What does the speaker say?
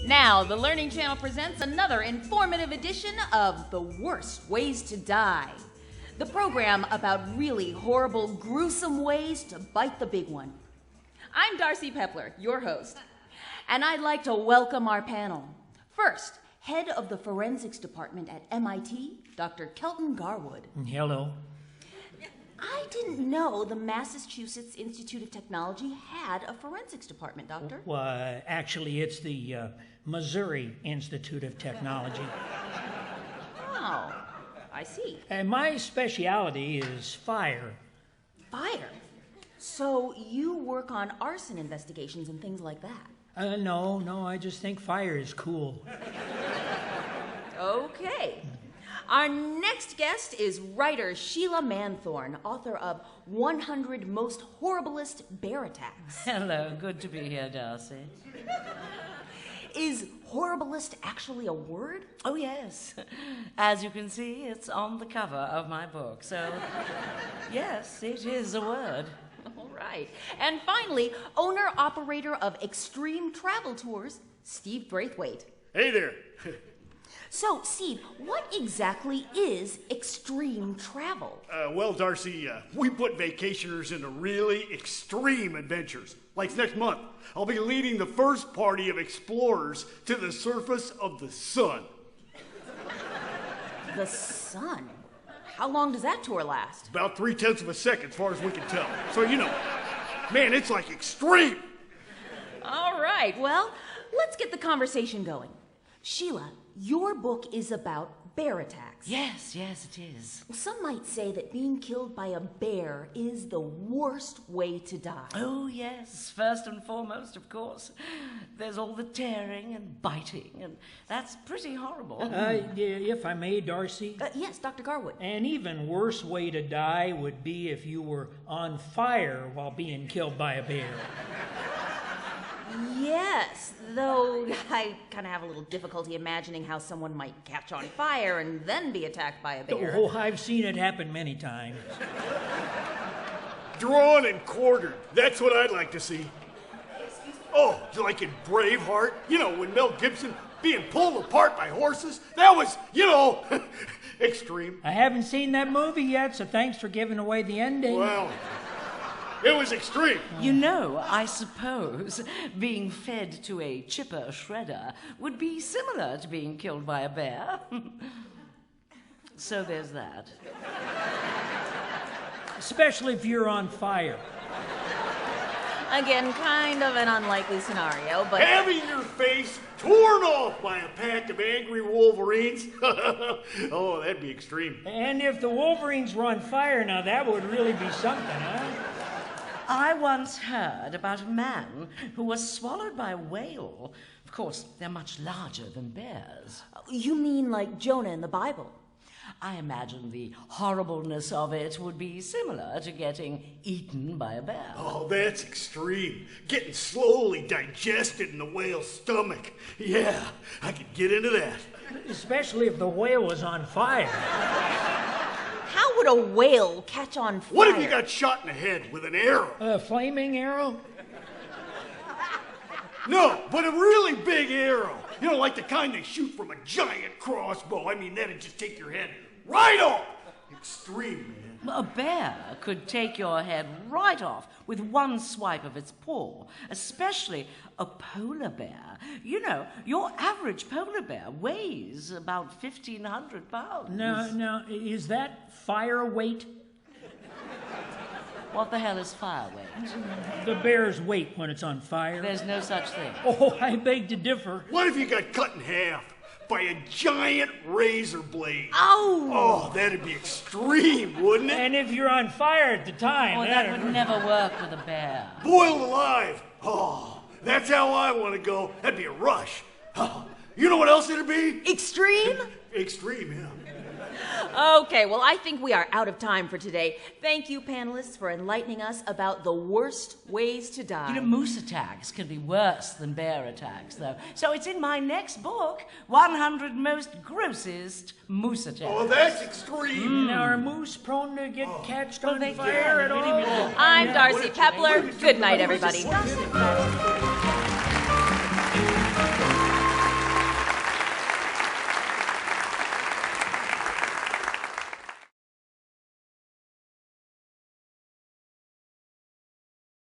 Now, the Learning Channel presents another informative edition of The Worst Ways to Die. The program about really horrible, gruesome ways to bite the big one. I'm Darcy Pepler, your host, and I'd like to welcome our panel. First, head of the forensics department at MIT, Dr. Kelton Garwood. Hello. I didn't know the Massachusetts Institute of Technology had a forensics department, Doctor. Well, actually, it's the Missouri Institute of Technology. Oh, I see. And my specialty is fire. Fire? So you work on arson investigations and things like that? No, I just think fire is cool. Okay. Our next guest is writer Sheila Manthorne, author of 100 Most Horriblest Bear Attacks. Hello, good to be here, Darcy. Is horriblest actually a word? Oh, yes. As you can see, it's on the cover of my book, so yes, it is a word. All right. And finally, owner-operator of Extreme Travel Tours, Steve Braithwaite. Hey there. So, Steve, what exactly is extreme travel? Well, Darcy, we put vacationers into really extreme adventures. Like next month, I'll be leading the first party of explorers to the surface of the sun. The sun? How long does that tour last? About 0.3 of a second, as far as we can tell. So, man, it's like extreme. All right, well, let's get the conversation going. Sheila, your book is about bear attacks. Yes, it is. Some might say that being killed by a bear is the worst way to die. Oh, yes. First and foremost, of course, there's all the tearing and biting, and that's pretty horrible. If I may, Darcy? Yes, Dr. Garwood. An even worse way to die would be if you were on fire while being killed by a bear. Yes, though I kind of have a little difficulty imagining how someone might catch on fire and then be attacked by a bear. Oh, I've seen it happen many times. Drawn and quartered. That's what I'd like to see. Oh, like in Braveheart, when Mel Gibson being pulled apart by horses. That was, extreme. I haven't seen that movie yet, so thanks for giving away the ending. Well, it was extreme. I suppose being fed to a chipper shredder would be similar to being killed by a bear. So there's that. Especially if you're on fire. Again, kind of an unlikely scenario, but... Having your face torn off by a pack of angry wolverines? Oh, that'd be extreme. And if the wolverines were on fire, now that would really be something, huh? I once heard about a man who was swallowed by a whale. Of course, they're much larger than bears. You mean like Jonah in the Bible? I imagine the horribleness of it would be similar to getting eaten by a bear. Oh, that's extreme. Getting slowly digested in the whale's stomach. Yeah, I could get into that. Especially if the whale was on fire. How would a whale catch on fire? What if you got shot in the head with an arrow? A flaming arrow? No, but a really big arrow. Like the kind they shoot from a giant crossbow. I mean, that'd just take your head right off. Extreme, man. A bear could take your head right off with one swipe of its paw, especially a polar bear. Your average polar bear weighs about 1,500 pounds. Now, is that fire weight? What the hell is fire weight? The bear's weight when it's on fire. There's no such thing. Oh, I beg to differ. What if you got cut in half by a giant razor blade? Ow! Oh, that'd be extreme, wouldn't it? And if you're on fire at the time, That would never work with a bear. Boiled alive. Oh, that's how I want to go. That'd be a rush. Oh, you know what else it'd be? Extreme? Extreme, yeah. Okay, well, I think we are out of time for today. Thank you, panelists, for enlightening us about the worst ways to die. Moose attacks can be worse than bear attacks, though. So it's in my next book, 100 Most Grossest Moose Attacks. Oh, that's extreme. Now, are moose prone to get catched on they fire can. at all? I'm Darcy Pepler. Good night, everybody. Disgusting.